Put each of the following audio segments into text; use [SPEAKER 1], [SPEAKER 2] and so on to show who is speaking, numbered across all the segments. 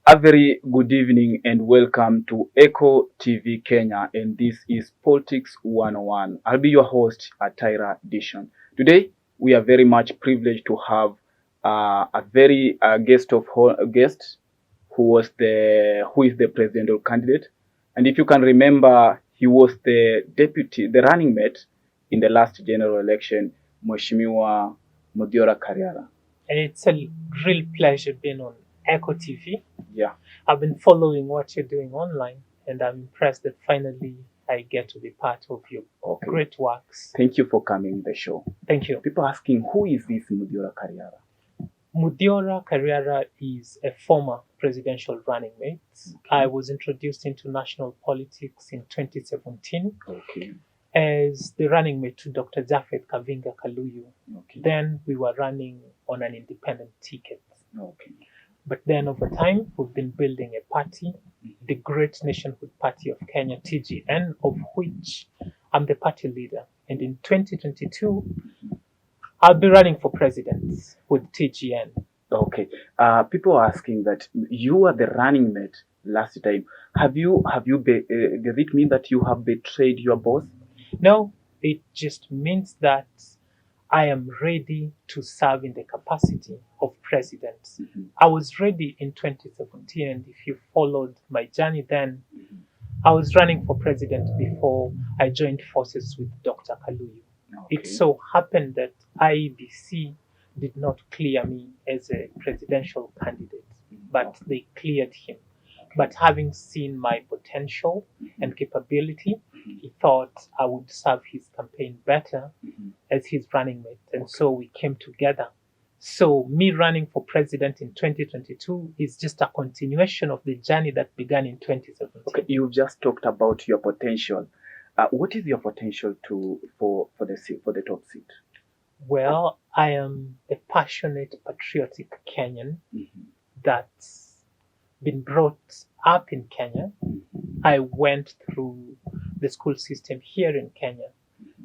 [SPEAKER 1] A very good evening and welcome to Echo TV Kenya, and this is Politics 101. I'll be your host, Tyra Dishon. Today, we are very much privileged to have a very guest who is the presidential candidate, and if you can remember, he was the running mate in the last general election, Mheshimiwa Mudhora Kariara.
[SPEAKER 2] It's a real pleasure being on Ecco TV.
[SPEAKER 1] Yeah.
[SPEAKER 2] I've been following what you're doing online, and I'm impressed that finally I get to be part of your great works.
[SPEAKER 1] Thank you for coming to the show.
[SPEAKER 2] Thank you.
[SPEAKER 1] People asking, who is this Mudhora Kariara?
[SPEAKER 2] Mudhora Kariara is a former presidential running mate.
[SPEAKER 1] Okay.
[SPEAKER 2] I was introduced into national politics in 2017
[SPEAKER 1] Okay.
[SPEAKER 2] as the running mate to Dr. Japhet Kavinga Kaluyu.
[SPEAKER 1] Okay.
[SPEAKER 2] Then we were running on an independent ticket.
[SPEAKER 1] Okay.
[SPEAKER 2] But then over time, we've been building a party, the Great Nationhood Party of Kenya, TGN, of which I'm the party leader. And in 2022, I'll be running for president with TGN.
[SPEAKER 1] Okay. People are asking that you were the running mate last time. Does it mean that you have betrayed your boss?
[SPEAKER 2] No, it just means that I am ready to serve in the capacity of president.
[SPEAKER 1] Mm-hmm.
[SPEAKER 2] I was ready in 2017, and if you followed my journey then, I was running for president before I joined forces with Dr. Kaluyu.
[SPEAKER 1] Okay.
[SPEAKER 2] It so happened that IEBC did not clear me as a presidential candidate, but they cleared him. But having seen my potential and capability, he thought I would serve his campaign better as his running mate. And so we came together. So me running for president in 2022 is just a continuation of the journey that began in 2017.
[SPEAKER 1] Okay, you just talked about your potential. What is your potential for the top seat?
[SPEAKER 2] Well, I am a passionate, patriotic Kenyan that's been brought up in Kenya. I went through the school system here in Kenya.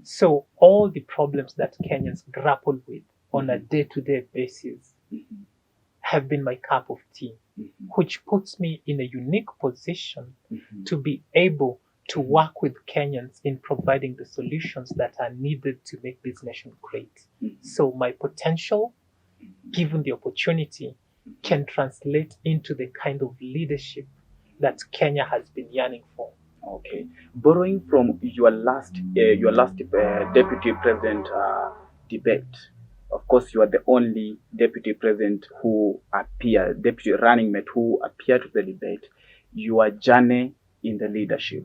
[SPEAKER 2] So all the problems that Kenyans grapple with on a day-to-day basis have been my cup of tea, which puts me in a unique position to be able to work with Kenyans in providing the solutions that are needed to make this nation great. So my potential, given the opportunity, can translate into the kind of leadership that Kenya has been yearning for.
[SPEAKER 1] Okay. Borrowing from your last deputy president debate, of course, you are the only deputy president deputy running mate who appeared to the debate. Your journey in the leadership,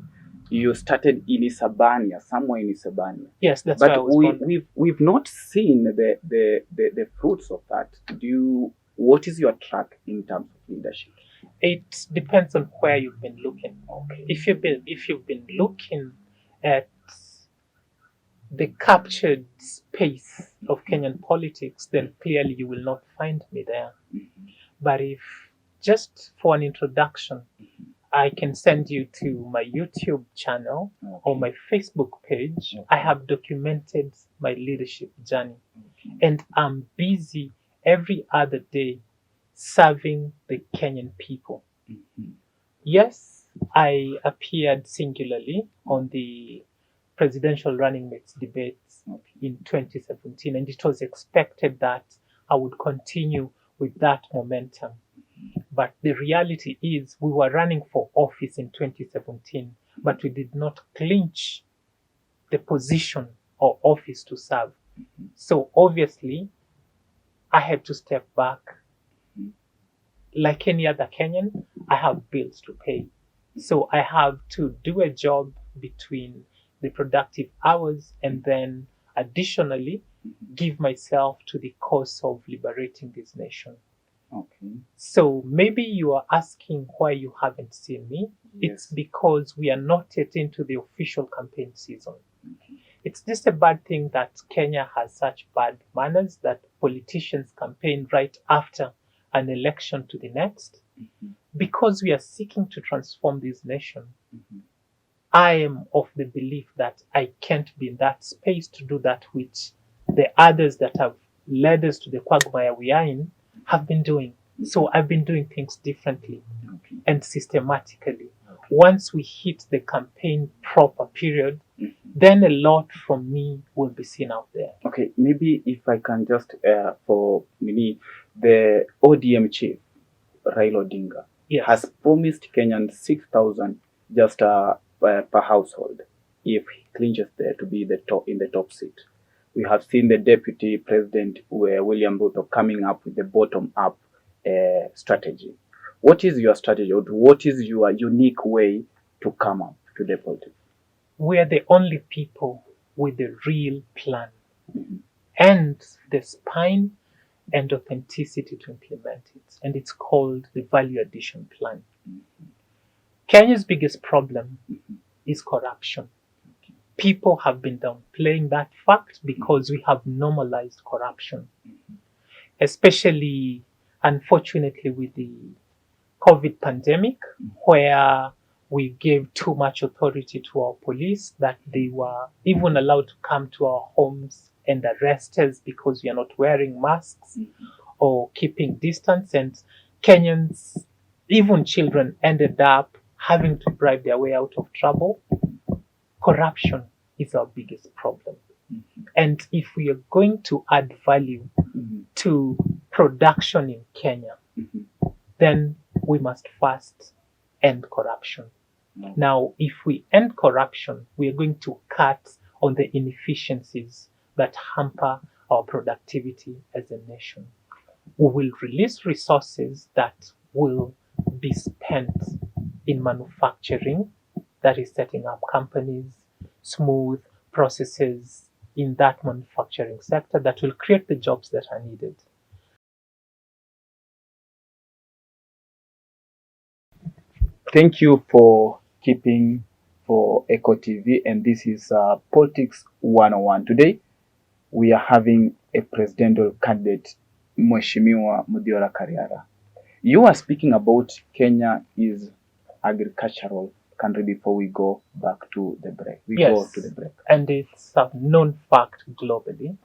[SPEAKER 1] you started in Isabania, somewhere in Isabania.
[SPEAKER 2] Yes, that's where I was born.
[SPEAKER 1] We've not seen the fruits of that. What is your track in terms of leadership?
[SPEAKER 2] It depends on where you've been looking.
[SPEAKER 1] Okay.
[SPEAKER 2] If you've been looking at the captured space of Kenyan politics, then clearly you will not find me there. But if just for an introduction, I can send you to my YouTube channel or my Facebook page. I have documented my leadership journey, and I'm busy every other day serving the Kenyan people. Yes, I appeared singularly on the presidential running mates debates in 2017, and it was expected that I would continue with that momentum. But the reality is we were running for office in 2017, but we did not clinch the position or office to serve. So obviously, I had to step back. Like any other Kenyan, I have bills to pay. So I have to do a job between the productive hours and then additionally give myself to the cause of liberating this nation.
[SPEAKER 1] Okay.
[SPEAKER 2] So maybe you are asking why you haven't seen me.
[SPEAKER 1] Yes.
[SPEAKER 2] It's because we are not yet into the official campaign season. It's just a bad thing that Kenya has such bad manners that politicians campaign right after an election to the next. Because we are seeking to transform this nation, I am of the belief that I can't be in that space to do that which the others that have led us to the quagmire we are in have been doing. So I've been doing things differently. and systematically. Once we hit the campaign proper period, then a lot from me will be seen out there.
[SPEAKER 1] Okay, maybe if I can just for me, the ODM chief Raila Odinga
[SPEAKER 2] Yes.
[SPEAKER 1] has promised Kenyans 6,000 just per household if he clinches there to be in the top seat. We have seen the deputy president William Ruto coming up with the bottom up strategy. What is your strategy, or what is your unique way to come up to the politics?
[SPEAKER 2] We are the only people with a real plan
[SPEAKER 1] Mhm.
[SPEAKER 2] and the spine and authenticity to implement it. And it's called the value addition plan. Kenya's biggest problem is corruption. People have been downplaying that fact because we have normalized corruption, especially, unfortunately, with the COVID pandemic, where we gave too much authority to our police that they were even allowed to come to our homes and arrest us because we are not wearing masks or keeping distance. And Kenyans, even children, ended up having to bribe their way out of trouble. Corruption is our biggest problem. And if we are going to add value to production in Kenya, then we must first end corruption. Now, if we end corruption, we are going to cut on the inefficiencies that hamper our productivity as a nation. We will release resources that will be spent in manufacturing, that is setting up companies, smooth processes in that manufacturing sector that will create the jobs that are needed.
[SPEAKER 1] Thank you for keeping for Ecco TV, and this is Politics 101. Today, we are having a presidential candidate, Mheshimiwa Mudhora Kariara. You are speaking about Kenya is agricultural country before we go back to the break.
[SPEAKER 2] Yes, and it's a known fact globally,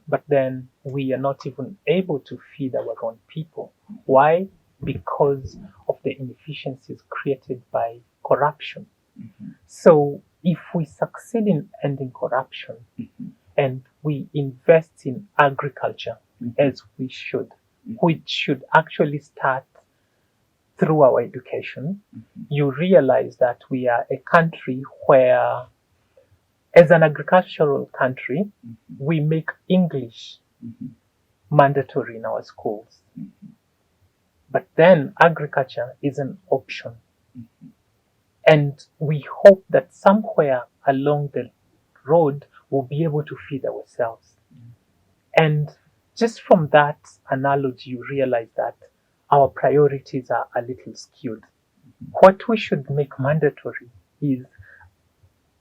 [SPEAKER 2] but then we are not even able to feed our own people. Why? Because of the inefficiencies created by corruption. So if we succeed in ending corruption and we invest in agriculture as we should, which should actually start through our education, you realize that we are a country where, as an agricultural country, we make English mandatory in our schools. But then agriculture is an option. And we hope that somewhere along the road we'll be able to feed ourselves. And just from that analogy, you realize that our priorities are a little skewed. What we should make mandatory is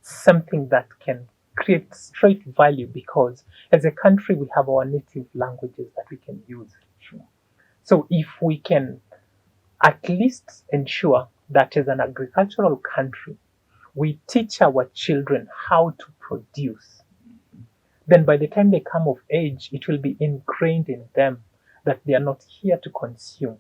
[SPEAKER 2] something that can create straight value, because as a country we have our native languages that we can use. So if we can at least ensure that as an agricultural country we teach our children how to produce, then by the time they come of age, it will be ingrained in them that they are not here to consume.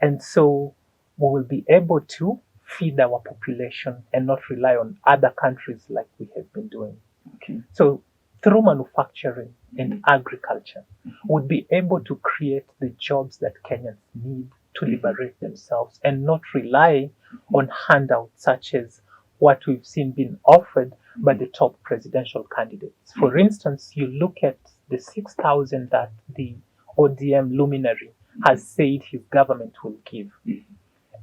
[SPEAKER 2] And so we will be able to feed our population and not rely on other countries like we have been doing.
[SPEAKER 1] Okay.
[SPEAKER 2] So through manufacturing and agriculture, we'll be able to create the jobs that Kenyans need to liberate themselves and not rely on handouts such as what we've seen being offered by the top presidential candidates. For instance, you look at the 6,000 that the ODM luminary has said his government will give.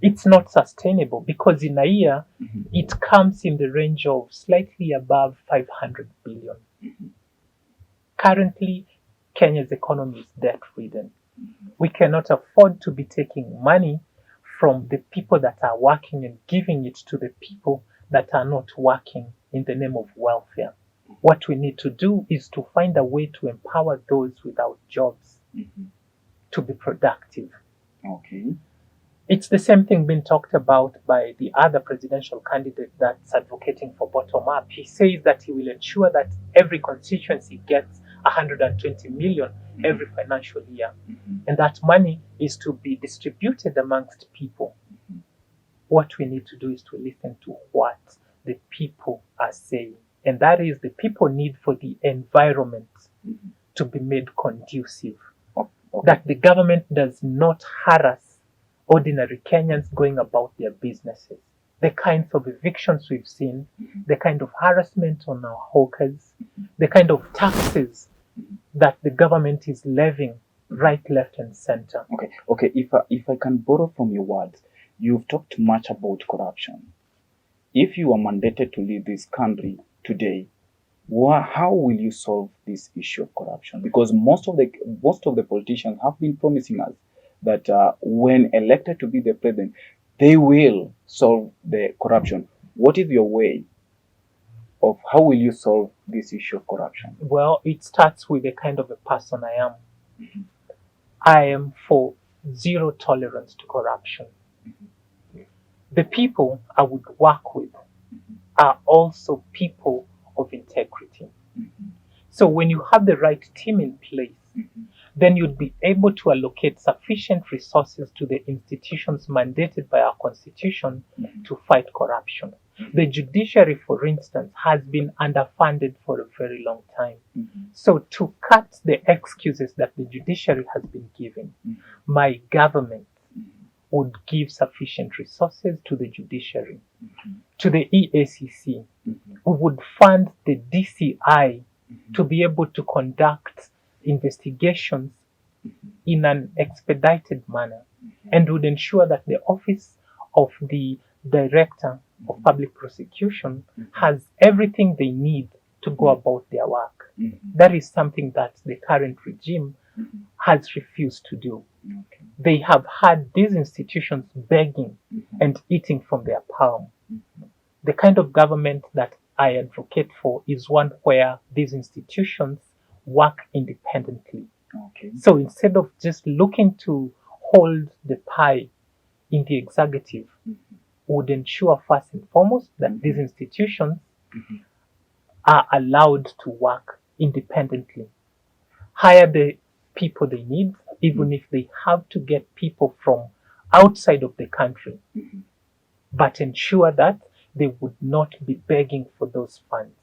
[SPEAKER 2] It's not sustainable, because in a year, it comes in the range of slightly above 500 billion. Currently, Kenya's economy is debt-ridden. We cannot afford to be taking money from the people that are working and giving it to the people that are not working in the name of welfare. What we need to do is to find a way to empower those without jobs to be productive.
[SPEAKER 1] Okay.
[SPEAKER 2] It's the same thing being talked about by the other presidential candidate that's advocating for bottom up. He says that he will ensure that every constituency gets 120 million every financial year. And that money is to be distributed amongst people. what we need to do is to listen to what the people are saying. And that is the people need for the environment to be made conducive.
[SPEAKER 1] Okay.
[SPEAKER 2] That the government does not harass ordinary Kenyans going about their businesses. The kinds of evictions we've seen, the kind of harassment on our hawkers, the kind of taxes that the government is levying right, left, and center.
[SPEAKER 1] Okay. If I can borrow from your words, you've talked much about corruption. If you are mandated to lead this country today, how will you solve this issue of corruption? Because most of the politicians have been promising us that when elected to be the president, they will solve the corruption. What is your way of how will you solve this issue of corruption?
[SPEAKER 2] Well, it starts with the kind of a person I am. I am for zero tolerance to corruption. The people I would work with are also people of integrity. So when you have the right team in place, then you'd be able to allocate sufficient resources to the institutions mandated by our constitution to fight corruption. The judiciary, for instance, has been underfunded for a very long time. So to cut the excuses that the judiciary has been given, my government would give sufficient resources to the judiciary, to the EACC. We would fund the DCI to be able to conduct investigations in an expedited manner, and would ensure that the office of the Director of Public Prosecution has everything they need to go about their work. That is something that the current regime has refused to do. They have had these institutions begging and eating from their palm. The kind of government that I advocate for is one where these institutions work independently. So instead of just looking to hold the pie in the executive, would ensure first and foremost that these institutions are allowed to work independently. Hire the people they need, even if they have to get people from outside of the country, but ensure that they would not be begging for those funds.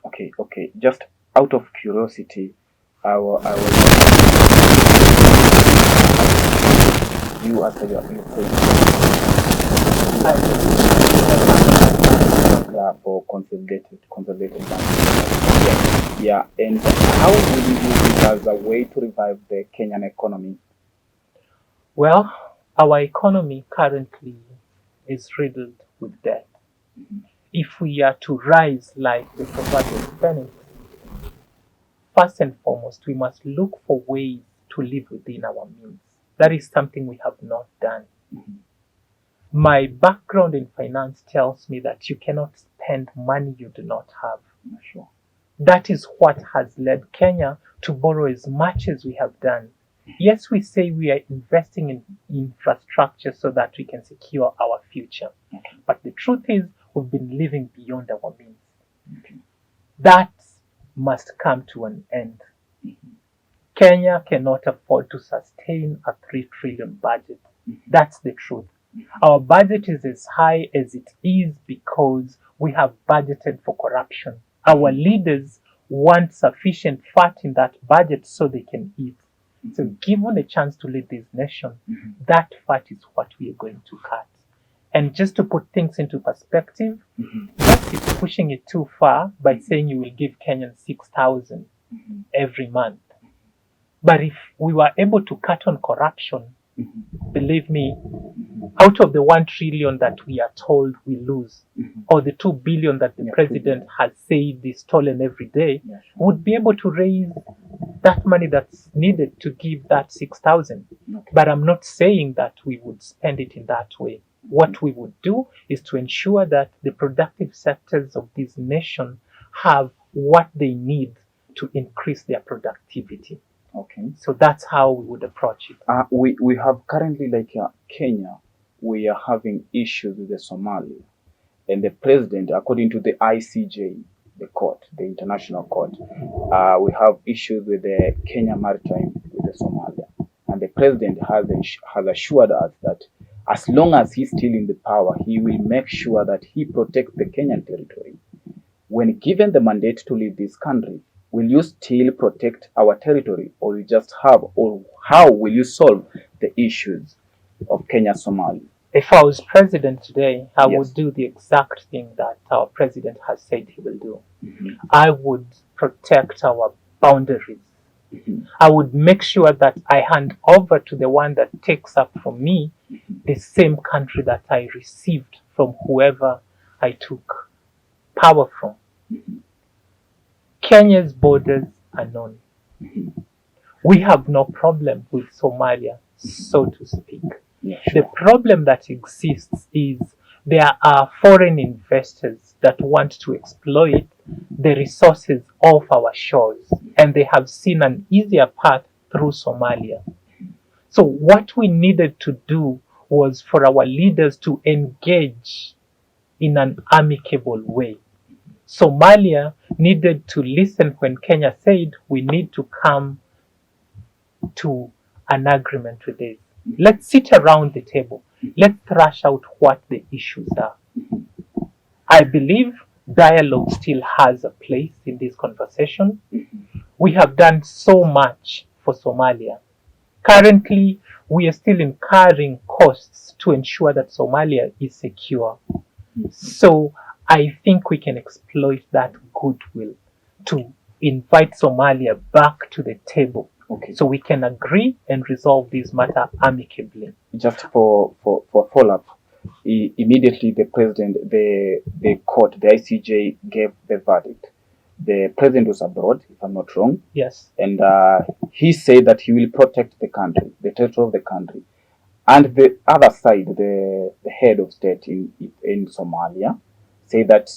[SPEAKER 1] Okay. Just out of curiosity, I was you as a for consolidated banking. Yeah. And how would you use it as a way to revive the Kenyan economy?
[SPEAKER 2] Well, our economy currently is riddled with debt. If we are to rise like the proverbial phoenix, first and foremost, we must look for ways to live within our means. That is something we have not done. My background in finance tells me that you cannot spend money you do not have.
[SPEAKER 1] Sure.
[SPEAKER 2] That is what has led Kenya to borrow as much as we have done. Yes, we say we are investing in infrastructure so that we can secure our future. But the truth is, we've been living beyond our means. That must come to an end. Kenya cannot afford to sustain a 3 trillion budget. That's the truth. Our budget is as high as it is because we have budgeted for corruption. Our leaders want sufficient fat in that budget so they can eat. So given a chance to lead this nation, that fat is what we are going to cut. And just to put things into perspective, that is pushing it too far by saying you will give Kenyans 6,000 every month. But if we were able to cut on corruption, believe me, out of the 1 trillion that we are told we lose, or the 2 billion that the president has said is stolen every day, would be able to raise that money that's needed to give that 6,000. But I'm not saying that we would spend it in that way. What we would do is to ensure that the productive sectors of this nation have what they need to increase their productivity. So that's how we would approach it.
[SPEAKER 1] We have currently, Kenya, we are having issues with the Somalia. And the president, according to the ICJ, the court, the international court, we have issues with the Kenya maritime with the Somalia. And the president has assured us that As long as he's still in the power, he will make sure that he protects the Kenyan territory. When given the mandate to lead this country, will you still protect our territory, or you just have, or how will you solve the issues of Kenya Somali?
[SPEAKER 2] If I was president today, I
[SPEAKER 1] Yes.
[SPEAKER 2] would do the exact thing that our president has said he will do.
[SPEAKER 1] Mm-hmm.
[SPEAKER 2] I would protect our boundaries.
[SPEAKER 1] Mm-hmm.
[SPEAKER 2] I would make sure that I hand over to the one that takes up from me the same country that I received from whoever I took power from.
[SPEAKER 1] Mm-hmm.
[SPEAKER 2] Kenya's borders are known.
[SPEAKER 1] Mm-hmm.
[SPEAKER 2] We have no problem with Somalia, so to speak.
[SPEAKER 1] Yeah,
[SPEAKER 2] The
[SPEAKER 1] sure.
[SPEAKER 2] problem that exists is there are foreign investors that want to exploit the resources of our shores, and they have seen an easier path through Somalia. So, what we needed to do was for our leaders to engage in an amicable way. Somalia needed to listen when Kenya said we need to come to an agreement with this. Let's sit around the table. Let's thrash out what the issues are. I believe dialogue still has a place in this conversation. We have done so much for Somalia. Currently, we are still incurring costs to ensure that Somalia is secure. So I think we can exploit that goodwill to invite Somalia back to the table.
[SPEAKER 1] Okay.
[SPEAKER 2] So we can agree and resolve this matter amicably.
[SPEAKER 1] Just for follow-up, immediately the president, the court, the ICJ gave the verdict. The president was abroad, if I'm not wrong.
[SPEAKER 2] Yes.
[SPEAKER 1] And he said that he will protect the country, the territory of the country. And the other side, the head of state in Somalia, say that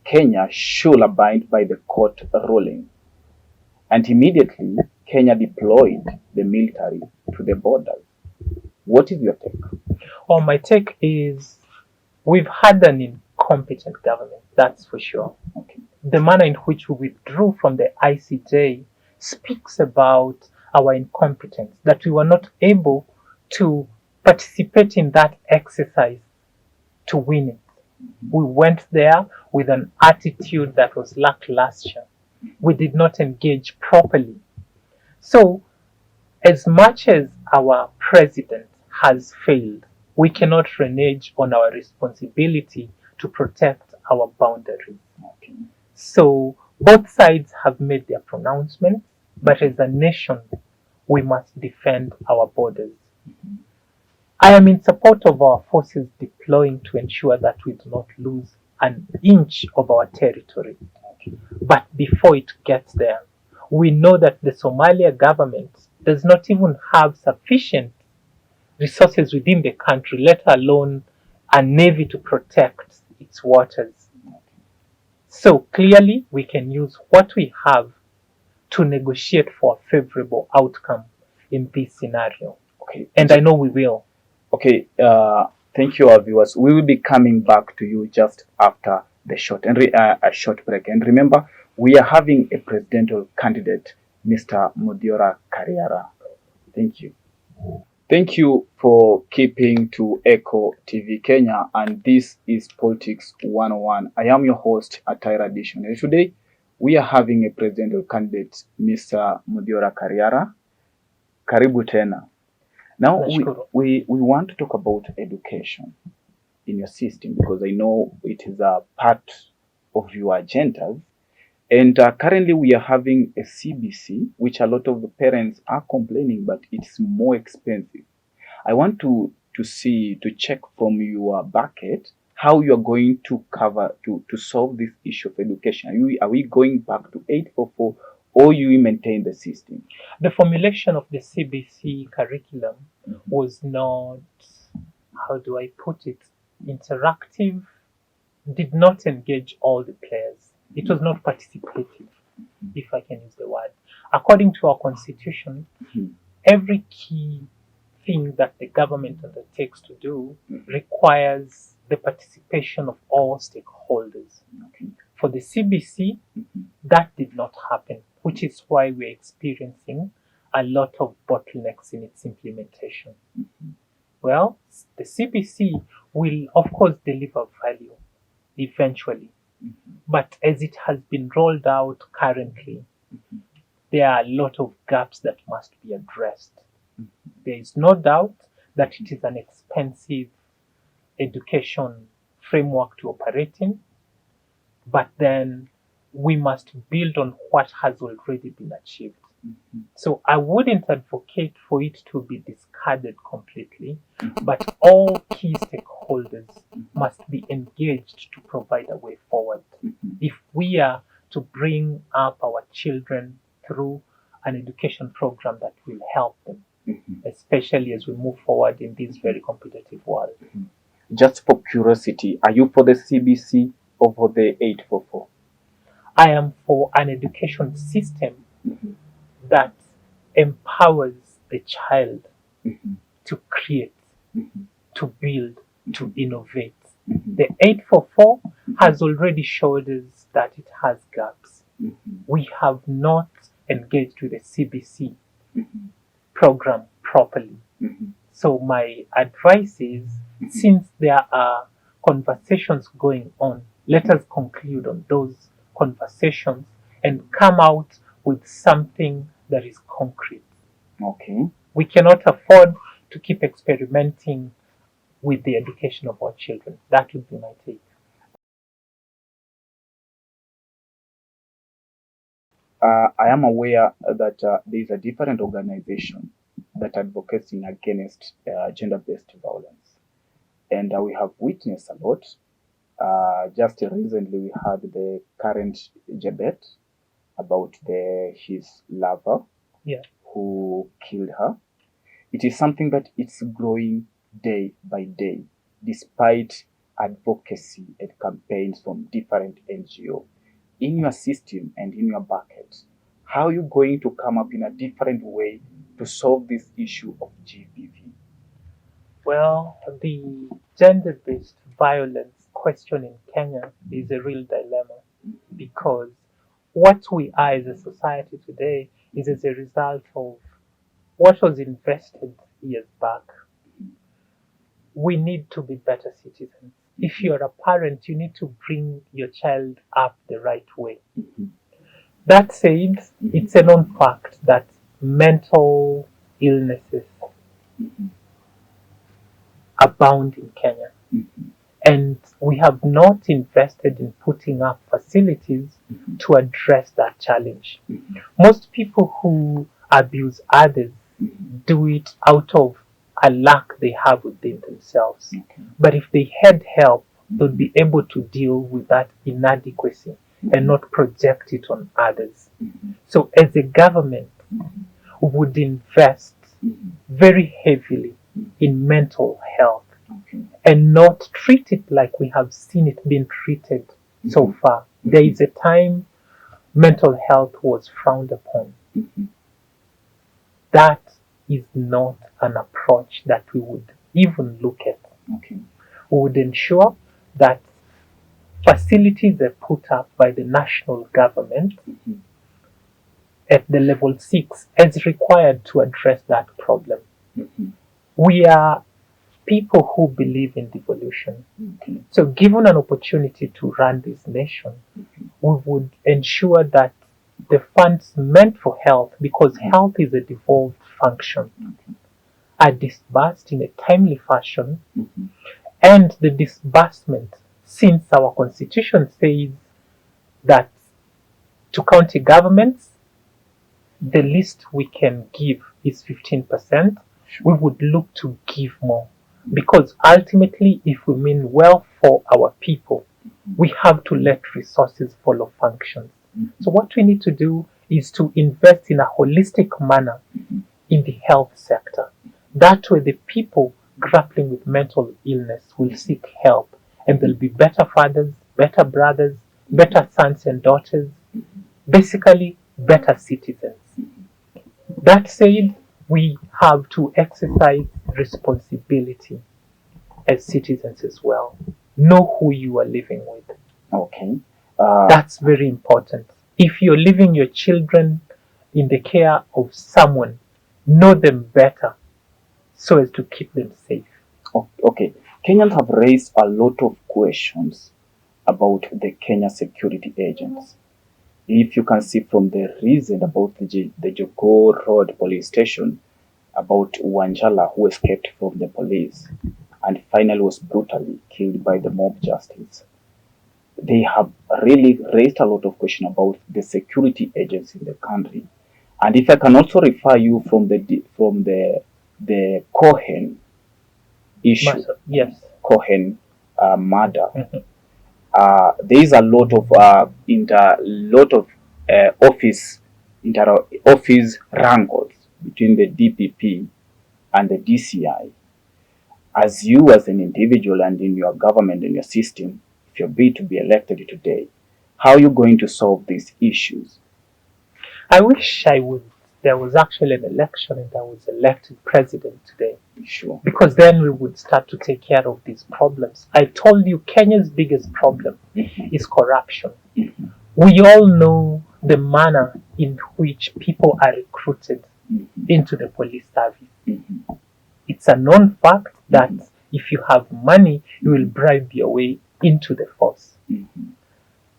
[SPEAKER 1] Kenya should abide by the court ruling. And immediately, Kenya deployed the military to the borders. What is your take?
[SPEAKER 2] Well, my take is we've had an incompetent government, that's for sure.
[SPEAKER 1] Okay.
[SPEAKER 2] The manner in which we withdrew from the ICJ speaks about our incompetence, that we were not able to participate in that exercise to win it. We went there with an attitude that was lackluster. We did not engage properly. So, as much as our president has failed, we cannot renege on our responsibility to protect our boundaries.
[SPEAKER 1] Okay.
[SPEAKER 2] So, both sides have made their pronouncements, but as a nation, we must defend our borders. I am in support of our forces deploying to ensure that we do not lose an inch of our territory. But before it gets there, we know that the Somalia government does not even have sufficient resources within the country, let alone a navy to protect its waters. So clearly, we can use what we have to negotiate for a favorable outcome in this scenario.
[SPEAKER 1] Okay.
[SPEAKER 2] And I know we will.
[SPEAKER 1] Okay. Thank you, our viewers. We will be coming back to you just after the a short break. And remember, we are having a presidential candidate, Mr. Mudiora Kariara. Thank you. Thank you for keeping to Ecco TV Kenya, and this is Politics 101. I am your host, Ataira Dishon. And today, we are having a presidential candidate, Mr. Mudiora Kariara. Karibu tena. Now, we want to talk about education in your system, because I know it is a part of your agendas. And currently we are having a CBC, which a lot of the parents are complaining, but it's more expensive. I want to check from your bucket how you are going to solve this issue of education. Are we going back to 844, or you maintain the system?
[SPEAKER 2] The formulation of the CBC curriculum was not, how do I put it, interactive, did not engage all the players. It was not participative, if I can use the word. According to our constitution, every key thing that the government undertakes to do requires the participation of all stakeholders. For the CBC, that did not happen, which is why we're experiencing a lot of bottlenecks in its implementation. Well, the CBC will, of course, deliver value eventually. But as it has been rolled out currently, there are a lot of gaps that must be addressed. There is no doubt that it is an expensive education framework to operate in, but then we must build on what has already been achieved. So I wouldn't advocate for it to be discarded completely, but all key stakeholders must be engaged to provide a way forward. If we are to bring up our children through an education program that will help them, especially as we move forward in this very competitive world.
[SPEAKER 1] Just for curiosity, are you for the CBC or for the 844?
[SPEAKER 2] I am for an education system that empowers the child to create, to build, to innovate. The 844 has already showed us that it has gaps. We have not engaged with the CBC program properly. So my advice is, since there are conversations going on, let us conclude on those conversations and come out with something that is concrete.
[SPEAKER 1] Okay.
[SPEAKER 2] We cannot afford to keep experimenting with the education of our children. That would be my take.
[SPEAKER 1] I am aware that there is a different organization that advocating against gender-based violence, and we have witnessed a lot. Just recently, we had the current debate about his lover
[SPEAKER 2] Yeah.
[SPEAKER 1] who killed her. It is something that it's growing day by day, despite advocacy and campaigns from different NGO. In your system and in your bucket, how are you going to come up in a different way to solve this issue of GBV?
[SPEAKER 2] Well, the gender-based violence question in Kenya is a real dilemma because what we are as a society today is as a result of what was invested years back. We need to be better citizens. If you're a parent, you need to bring your child up the right way. That said, it's a known fact that mental illnesses abound in Kenya. And we have not invested in putting up facilities to address that challenge. Most people who abuse others do it out of a lack they have within themselves. But if they had help, they'll be able to deal with that inadequacy and not project it on others. So as a government, we would invest very heavily in mental health and not treat it like we have seen it being treated so far. There is a time mental health was frowned upon. That is not an approach that we would even look at. We would ensure that facilities are put up by the national government at the level 6 as required to address that problem. We are people who believe in devolution. So given an opportunity to run this nation, we would ensure that the funds meant for health, because health is a devolved function, are disbursed in a timely fashion, and the disbursement, since our constitution says that to county governments, the least we can give is 15%, we would look to give more. Because ultimately, if we mean well for our people, we have to let resources follow functions. So what we need to do is to invest in a holistic manner in the health sector. That way the people grappling with mental illness will seek help, and they'll be better fathers, better brothers, better sons and daughters, basically better citizens. That said, we have to exercise responsibility as citizens as well. Know who you are living with.
[SPEAKER 1] Okay.
[SPEAKER 2] That's very important. If you're leaving your children in the care of someone, know them better so as to keep them safe.
[SPEAKER 1] Okay, Kenyans have raised a lot of questions about the Kenya security agents. If you can see from the reason about the Jogoo Road police station, about Wanjala who escaped from the police and finally was brutally killed by the mob justice. They have really raised a lot of questions about the security agents in the country. And if I can also refer you from the Cohen issue,
[SPEAKER 2] Yes.
[SPEAKER 1] Cohen murder,
[SPEAKER 2] Mhm.
[SPEAKER 1] there is a lot of office wrangles between the DPP and the DCI. As you as an individual and in your government and your system, if you're bid to be elected today, how are you going to solve these issues?
[SPEAKER 2] I wish I would. There was actually an election and I was elected president today,
[SPEAKER 1] Sure.
[SPEAKER 2] because then we would start to take care of these problems. I told you Kenya's biggest problem is corruption.
[SPEAKER 1] Mhm.
[SPEAKER 2] We all know the manner in which people are recruited
[SPEAKER 1] Mhm.
[SPEAKER 2] into the police service.
[SPEAKER 1] Mhm.
[SPEAKER 2] It's a known fact that if you have money, you will bribe your way into the force.
[SPEAKER 1] Mhm.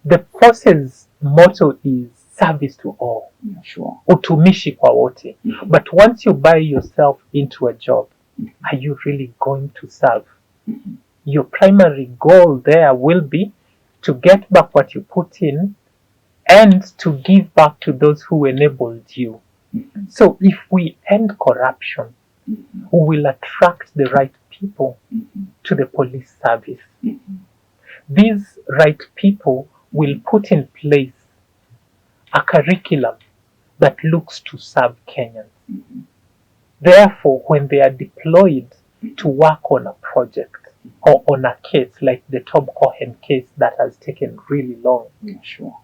[SPEAKER 2] The force's motto is service to all,
[SPEAKER 1] Sure.
[SPEAKER 2] utumishi kwa wote.
[SPEAKER 1] Mhm.
[SPEAKER 2] But once you buy yourself into a job,
[SPEAKER 1] Mhm.
[SPEAKER 2] are you really going to serve?
[SPEAKER 1] Mhm.
[SPEAKER 2] Your primary goal there will be to get back what you put in and to give back to those who enabled you.
[SPEAKER 1] Mhm.
[SPEAKER 2] So if we end corruption,
[SPEAKER 1] Mhm.
[SPEAKER 2] we will attract the right people
[SPEAKER 1] Mhm.
[SPEAKER 2] to the police service.
[SPEAKER 1] Mhm.
[SPEAKER 2] These right people will put in place a curriculum that looks to serve Kenyans.
[SPEAKER 1] Mhm.
[SPEAKER 2] Therefore, when they are deployed to work on a project or on a case like the Tom Cohen case that has taken really long,
[SPEAKER 1] Sure.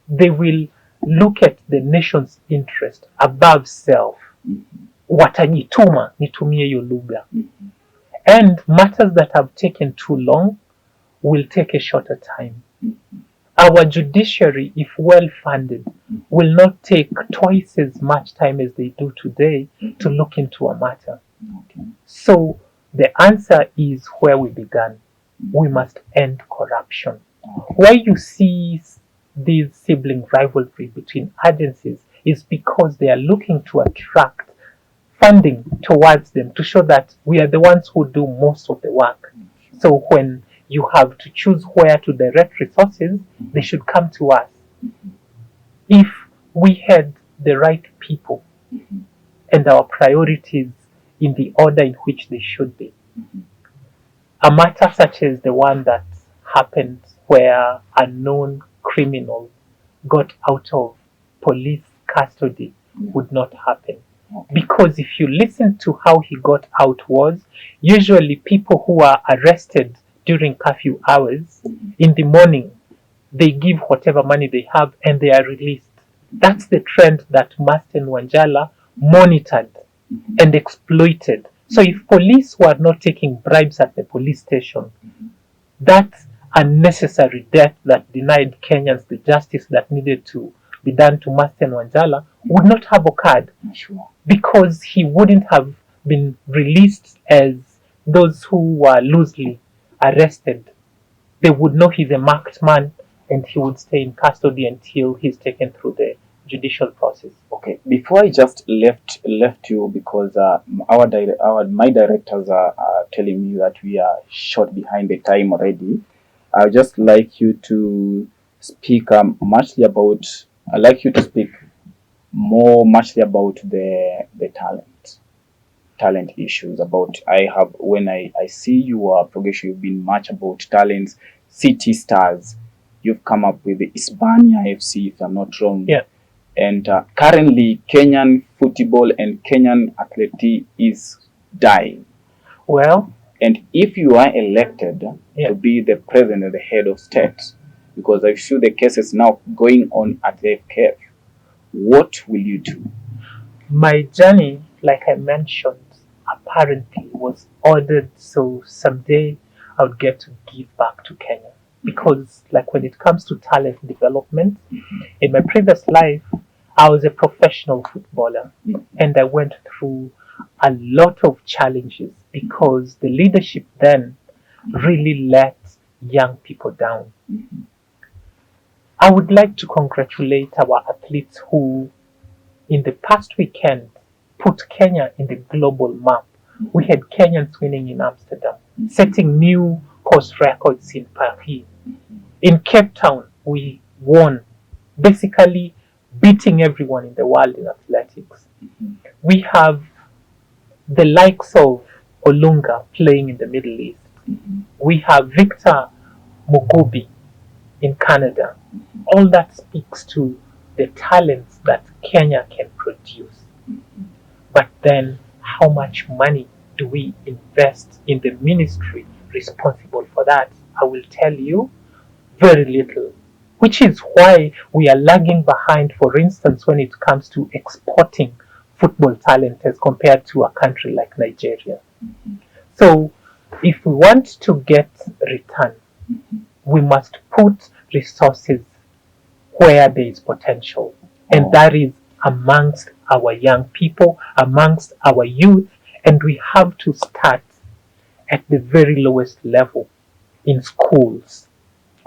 [SPEAKER 2] they will look at the nation's interest above self.
[SPEAKER 1] Mhm.
[SPEAKER 2] Watajituma, nitumie hiyo lugha.
[SPEAKER 1] Mhm.
[SPEAKER 2] And matters that have taken too long will take a shorter time.
[SPEAKER 1] Mhm.
[SPEAKER 2] Our judiciary, if well funded, will not take twice as much time as they do today to look into a matter.
[SPEAKER 1] Okay.
[SPEAKER 2] So the answer is where we began. We must end corruption. Why you see these sibling rivalry between agencies is because they are looking to attract funding towards them to show that we are the ones who do most of the work. So when you have to choose where to direct resources, they should come to us. If we had the right people and our priorities in the order in which they should be, a matter such as the one that happened where a known criminal got out of police custody would not happen. Because if you listen to how he got out was, usually people who are arrested during curfew hours, in the morning, they give whatever money they have and they are released. That's the trend that Masten Wanjala monitored and exploited. So if police were not taking bribes at the police station, that unnecessary death that denied Kenyans the justice that needed to be done to Masten Wanjala would not have occurred.
[SPEAKER 1] Sure.
[SPEAKER 2] Because he wouldn't have been released as those who were loosely arrested. They would know he's a marked man and he would stay in custody until he's taken through the judicial process.
[SPEAKER 1] Okay, before I just left you because my directors are telling me that we are short behind the time already. I would just like you to speak muchly about. I'd like you to speak more muchly about the talent issues. About I have when I see your progression, you've been much about talents, city stars. You've come up with the Hispania FC, if I'm not wrong.
[SPEAKER 2] Yeah.
[SPEAKER 1] And currently, Kenyan football and Kenyan athletics is dying.
[SPEAKER 2] Well,
[SPEAKER 1] And if you are elected to be the president or the head of state, because I see the cases now going on at the FKF, what will you do?
[SPEAKER 2] my journey, like I mentioned, apparently was ordered so someday I would get to give back to Kenya. Because, like, when it comes to talent development, in my previous life, I was a professional footballer and I went through a lot of challenges because the leadership then really let young people down. I would like to congratulate our athletes who, in the past weekend, put Kenya in the global map. We had Kenyans winning in Amsterdam, setting new course records in Paris. In Cape Town, we won, basically beating everyone in the world in athletics. We have the likes of Olunga playing in the Middle East. We have Victor Mugubi in Canada. All that speaks to the talents that Kenya can produce. But then, how much money do we invest in the ministry responsible for that? I will tell you, very little. Which is why we are lagging behind, for instance, when it comes to exporting football talent as compared to a country like Nigeria. So, if we want to get return, we must put resources where there is potential. And that is amongst our young people, amongst our youth, and we have to start at the very lowest level in schools.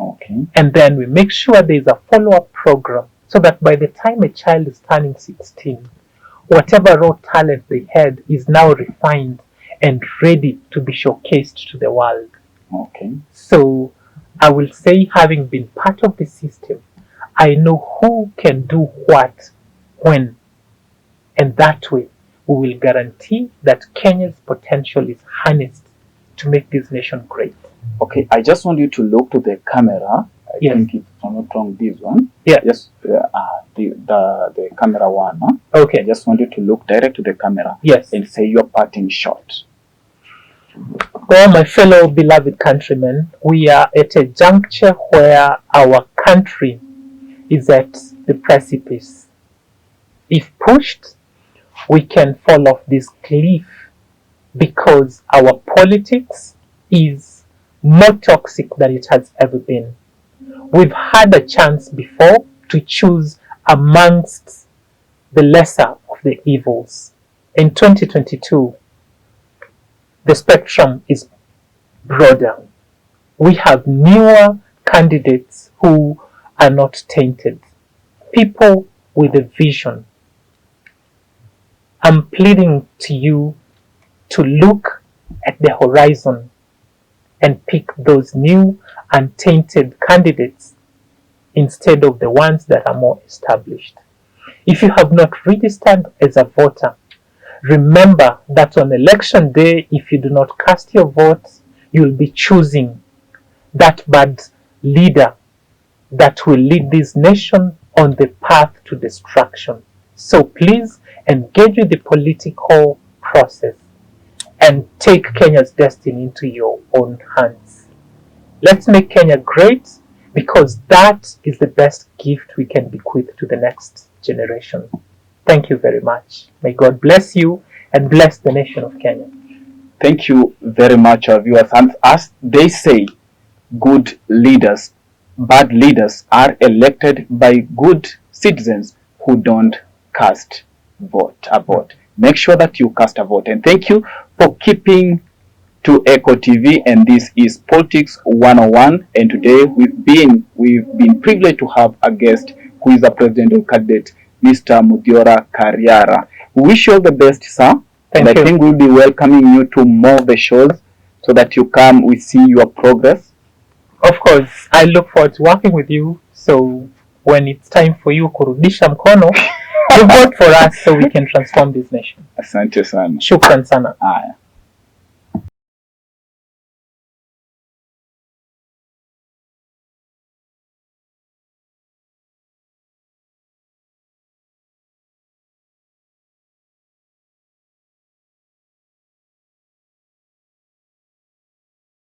[SPEAKER 1] Okay.
[SPEAKER 2] And then we make sure there's a follow-up program so that by the time a child is turning 16, whatever raw talent they had is now refined and ready to be showcased to the world.
[SPEAKER 1] Okay.
[SPEAKER 2] So I will say, having been part of the system, I know who can do what, when, and that way we will guarantee that Kenya's potential is harnessed to make this nation great.
[SPEAKER 1] Okay, I just want you to look to the camera. I
[SPEAKER 2] Yes.
[SPEAKER 1] think if I'm not wrong, this one.
[SPEAKER 2] Yeah.
[SPEAKER 1] Yes, the camera one. Huh?
[SPEAKER 2] Okay.
[SPEAKER 1] I just want you to look direct to the camera.
[SPEAKER 2] Yes.
[SPEAKER 1] And say your parting shot.
[SPEAKER 2] Well, my fellow beloved countrymen, we are at a juncture where our country is at the precipice. If pushed, we can fall off this cliff because our politics is more toxic than it has ever been. We've had a chance before to choose amongst the lesser of the evils. In 2022, the spectrum is broader. We have newer candidates who are not tainted, people with a vision. I'm pleading to you to look at the horizon and pick those new untainted candidates instead of the ones that are more established. If you have not registered as a voter, remember that on election day, if you do not cast your vote, you'll be choosing that bad leader that will lead this nation on the path to destruction. So please engage with the political process and take Kenya's destiny into your own hands. Let's make Kenya great, because that is the best gift we can bequeath to the next generation. Thank you very much. May God bless you and bless the nation of Kenya.
[SPEAKER 1] Thank you very much, our viewers. And as they say, good leaders, bad leaders are elected by good citizens who don't cast a vote. Make sure that you cast a vote. And thank you for keeping to Ecco TV, and this is Politics 101. And today we've been privileged to have a guest who is a presidential candidate, Mr. Muthiora Kariara. We wish you all the best, sir.
[SPEAKER 2] Thank you.
[SPEAKER 1] I think we'll be welcoming you to more of the shows so that you come, we see your progress.
[SPEAKER 2] Of course, I look forward to working with you. So when it's time for you kurudisha mkono, you vote for us so we can transform this nation.
[SPEAKER 1] Asante sana.
[SPEAKER 2] Shukran sana.
[SPEAKER 1] Aya.